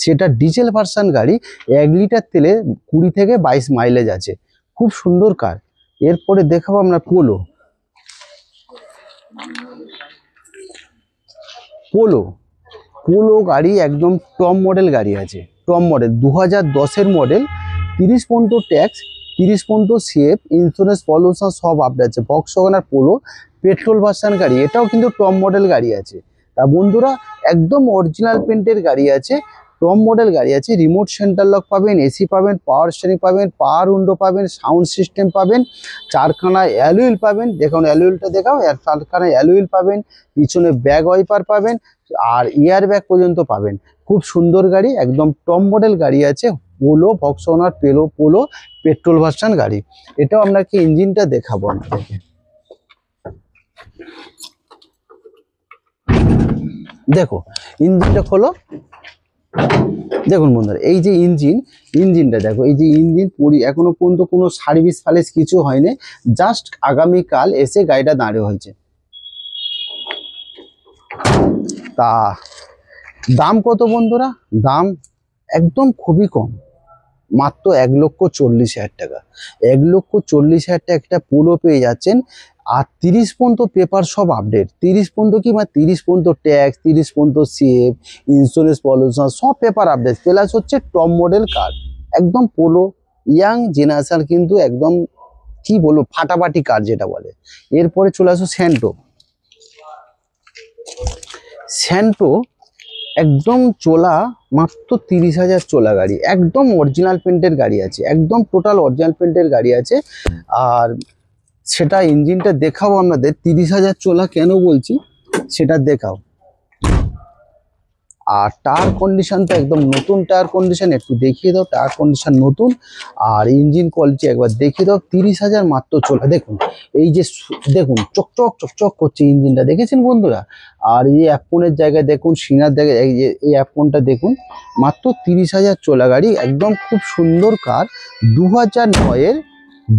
সেটা ডিজেল ভার্সন গাড়ি, 1 লিটার তেলে 20 থেকে 22 মাইলেজ আছে, খুব সুন্দর কার। এরপরে দেখাবো আমরা পোলো। পোলো পোলো গাড়ি একদম টপ মডেল গাড়ি আছে, টপ মডেল 2010-এর মডেল, 30 পর্যন্ত ট্যাক্স, 30 পর্যন্ত সিএফ, ইন্স্যুরেন্স, পলিউশন সব আপডেট আছে। ভক্সওয়াগন পোলো পেট্রোল ভার্সন গাড়ি, এটাও কিন্তু টপ মডেল গাড়ি আছে। তা বন্ধুরা, একদম অরিজিনাল পেন্টের গাড়ি আছে, টপ মডেল গাড়ি আছে। রিমোট সেন্টার লক পাবেন, এসি পাবেন, পাওয়ার স্টিয়ারিং পাবেন, পাওয়ার উইন্ডো পাবেন, সাউন্ড সিস্টেম পাবেন, 4খানা অ্যালুইল পাবেন। দেখুন অ্যালুইলটা দেখাও, 4খানা অ্যালুইল পাবেন, পিছনে ব্যাক ওয়াইপার পাবেন, আর ইয়ার ব্যাগ পর্যন্ত পাবেন। খুব সুন্দর গাড়ি, একদম টপ মডেল গাড়ি আছে। Polo, Volkswagen polo petrol version গাড়ি। এটাও আপনাকে ইঞ্জিনটা দেখাবো আপনাদেরকে। দেখো ইঞ্জিনটা খোলো, দেখুন বন্ধুরা, এই যে ইঞ্জিনটা দেখো, এই যে ইঞ্জিন এখনো পর্যন্ত কোনো সার্ভিস ফার্ভিস কিছু হয়নি, জাস্ট আগামীকাল এসে গাড়িটা দাঁড়িয়ে হয়েছে। তা দাম কত বন্ধুরা? দাম একদম খুবই কম, মাত্র 1,40,000 টাকা। 1,40,000 টাকা একটা পোলো পেয়ে যাচ্ছেন। আর 30 পর্যন্ত পেপার সব আপডেট, 30 পর্যন্ত কি মানে 30 পর্যন্ত ট্যাক্স, 30 পর্যন্ত সিএফ, ইন্স্যুরেন্স, পলিউশন সব পেপার আপডেট, প্লাস হচ্ছে টপ মডেল কার। একদম পোলো ইয়াং জেনারেশন, কিন্তু একদম কি বলবো ফাটাফাটি কার যেটা বলে। এরপরে চলে আসো স্যান্টো একদম চোলা, মাত্র 30,000 চোলা গাড়ি, একদম অরিজিনাল পেন্টের গাড়ি আছে, একদম টোটাল অরিজিনাল পেন্টের গাড়ি আছে। আর সেটা ইঞ্জিনটা দেখাও আপনাদের, 30,000 চোলা কেন বলছি সেটা দেখাও। আর টায়ার কন্ডিশন তো একদম নতুন টায়ার কন্ডিশন, একটু দেখিয়ে দাও, টায়ার কন্ডিশন নতুন। আর ইঞ্জিন কোয়ালিটি একবার দেখিয়ে দাও। 30,000 মাত্র চোলা, দেখুন এই যে দেখুন চকচক করছে ইঞ্জিনটা, দেখেছেন বন্ধুরা। আর এই অ্যাপনের জায়গায় দেখুন, সিনার জায়গায় এই অ্যাপনটা দেখুন, মাত্র 30,000 চোলা গাড়ি, একদম খুব সুন্দর কার।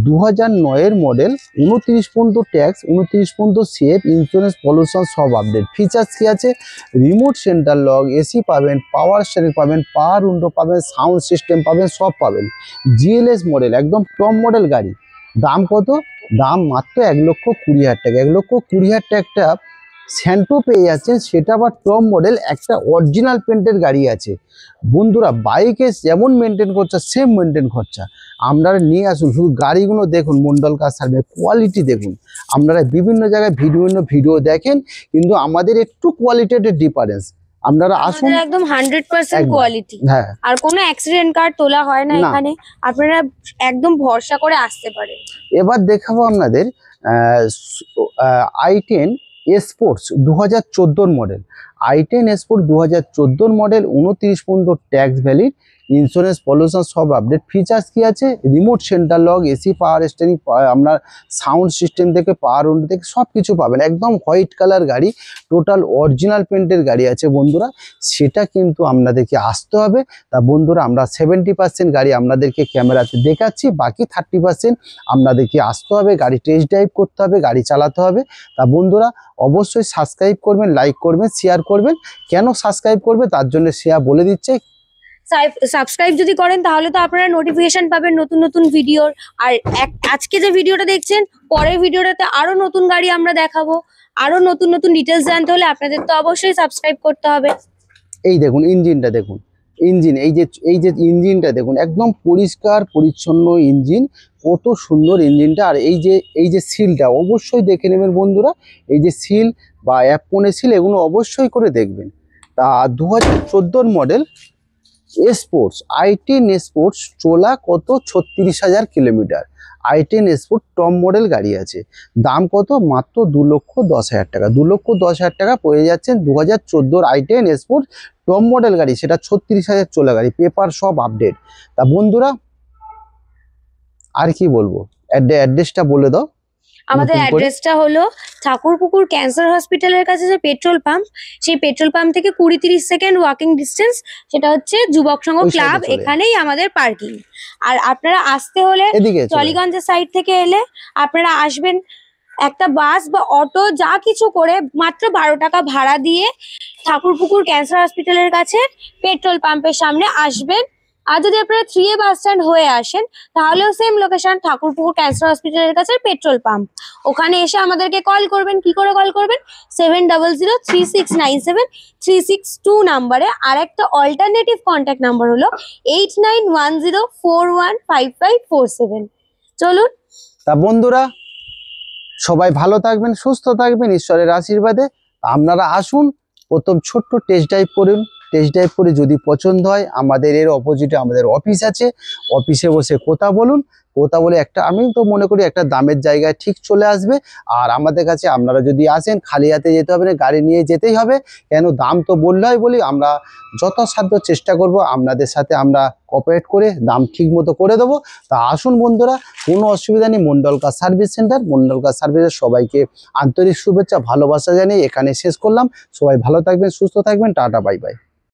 2009-এর মডেল, 29 পর্যন্ত ট্যাক্স, 29 পর্যন্ত সিএফ, ইন্স্যুরেন্স, পলিউশন সব আপডেট। ফিচার্স কি আছে? রিমোট সেন্টার লক, এসি পাবেন, পাওয়ার স্টিয়ারিং পাবেন, পাওয়ার উইন্ডো পাবেন, সাউন্ড সিস্টেম পাবেন, সব পাবেন। জিএলএস মডেল, একদম টপ মডেল গাড়ি। দাম কত? দাম মাত্র 1,20,000 টাকা। 1,20,000 টাকা একটা স্যান্টো পেয়ে যাচ্ছেন, সেটা আবার টপ মডেল, একটা অরিজিনাল পেন্টের গাড়ি আছে। বন্ধুরা, বাইকে যেমন মেনটেন খরচা সেম মেনটেন খরচা, আপনারা নিয়ে আসুন। শুধু গাড়িগুলো দেখুন, মন্ডল কার সার্ভিস কোয়ালিটি দেখুন। আপনারা বিভিন্ন জায়গায় ভিডিও দেখেন, কিন্তু আমাদের একটু কোয়ালিটির ডিফারেন্স। আপনারা আসুন,
একদম 100% কোয়ালিটি।
হ্যাঁ,
আর কোনো অ্যাক্সিডেন্ট কার্ড তোলা হয় না এখানে, আপনারা একদম ভরসা করে আসতে পারেন।
এবার দেখাবো আপনাদের i10 sports 2014 model. i10 sport 2014 model, 29 পর্যন্ত ট্যাক্স ভ্যালিড, ইন্স্যুরেন্স, পলিউশন সব আপডেট। ফিচার্স কি আছে? Remote centre lock, AC, power steering, আপনার সাউন্ড সিস্টেম থেকে পাওয়ার উইন্ডো থেকে সব কিছু পাবেন। একদম হোয়াইট কালার গাড়ি, টোটাল অরিজিনাল পেন্টের গাড়ি আছে বন্ধুরা, সেটা কিন্তু আপনাদেরকে আসতে হবে। তা বন্ধুরা, আমরা 70% গাড়ি আপনাদেরকে ক্যামেরাতে দেখাচ্ছি, বাকি 30% আপনাদেরকে আসতে হবে, গাড়ি টেস্ট ড্রাইভ করতে হবে, গাড়ি চালাতে হবে। তা বন্ধুরা, অবশ্যই সাবস্ক্রাইব করবেন, লাইক করবেন, শেয়ার করবেন। কেন সাবস্ক্রাইব করবে তার জন্য শেয়ার বলে দিচ্ছে।
সাবস্ক্রাইব যদি করেন তাহলে তো আপনারা নোটিফিকেশন পাবেন নতুন নতুন ভিডিওর। আর আজকে যে ভিডিওটা দেখছেন, পরের ভিডিওটাতে আরো নতুন গাড়ি আমরা দেখাবো, আরো নতুন নতুন ডিটেলস জানতে হলে আপনাদের তো অবশ্যই সাবস্ক্রাইব করতে হবে।
এই দেখুন ইঞ্জিনটা দেখুন, এই যে ইঞ্জিনটা দেখুন, একদম পরিষ্কার পরিচ্ছন্ন ইঞ্জিন, কত সুন্দর ইঞ্জিনটা। আর এই যে সিলটা অবশ্যই দেখে নেবেন বন্ধুরা, এই যে সিল বা অ্যাপনের সিল, এগুলো অবশ্যই করে দেখবেন। তা 2014 মডেল স্পোর্টস, i10 স্পোর্টস, চলা কত 36,000 kilometre. i10 sport top model গাড়ি আছে। দাম কত? মাত্র 2,10,000 টাকা। 2,10,000 টাকা পেয়ে যাচ্ছেন 2014 i10 স্পোর্ট টপ মডেল গাড়ি, সেটা 36,000 চলা গাড়ি, পেপার সব আপডেট। তা বন্ধুরা আর কি বলবো, অ্যাড্রেসটা বলে দাও।
আমাদের
নতুন করে।
অ্যাড্রেসটা হলো ঠাকুরপুকুর ক্যান্সার হসপিটালের কাছে যে পেট্রোল পাম্প, সেই পেট্রোল পাম্প থেকে 20-30 সেকেন্ড ওয়াকিং ডিস্টেন্স, সেটা হচ্ছে যুবক সংঘ
ওই side এ
ক্লাব,
চলে
এখানেই আমাদের পার্কিং। আর আপনারা আসতে হলে
এদিকে চলে।
টলিগঞ্জের সাইড থেকে এলে আপনারা আসবেন, একটা বাস বা অটো যা কিছু করে মাত্র 12 টাকা ভাড়া দিয়ে ঠাকুরপুকুর ক্যান্সার হসপিটালের কাছে পেট্রোল পাম্পের সামনে আসবেন। আর যদি আপনারা 3A বাস স্ট্যান্ড হয়ে আসেন তাহলেও সেম লোকেশন, ঠাকুরপুকুর ক্যান্সার হসপিটালের কাছে পেট্রোল পাম্প। ওখানে এসে আমাদেরকে কল করবেন। কি করে কল করবেন? 7003697362 নাম্বারে। আর একটা অল্টারনেটিভ কন্ট্যাক্ট নাম্বার হলো 8910415547। চলুন।
তা বন্ধুরা সবাই ভালো থাকবেন, সুস্থ থাকবেন ঈশ্বরের আশীর্বাদে। আপনারা আসুন, প্রথম ছোট্ট টেস্ট ড্রাইভ করুন। টেস্ট ড্রাইভ করে যদি পছন্দ হয়, আমাদের এর অপোজিটে আমাদের অফিস আছে, অফিসে বসে কথা বলুন। কথা বলে একটা, আমি তো মনে করি একটা দামের জায়গায় ঠিক চলে আসবে। আর আমাদের কাছে আপনারা যদি আসেন, খালি হাতে যেতে হবে না, গাড়ি নিয়ে যেতেই হবে। কেন দাম তো বললে হয় বলি, আমরা যথাসাধ্য চেষ্টা করব আপনাদের সাথে আমরা কোঅপারেট করে দাম ঠিক মতো করে দেবো। তা আসুন বন্ধুরা, কোনো অসুবিধা নেই। Mondal car service centre, Mondal car সার্ভিসের সবাইকে আন্তরিক শুভেচ্ছা ভালোবাসা জানিয়ে এখানে শেষ করলাম। সবাই ভালো থাকবেন, সুস্থ থাকবেন, টাটা বাই বাই।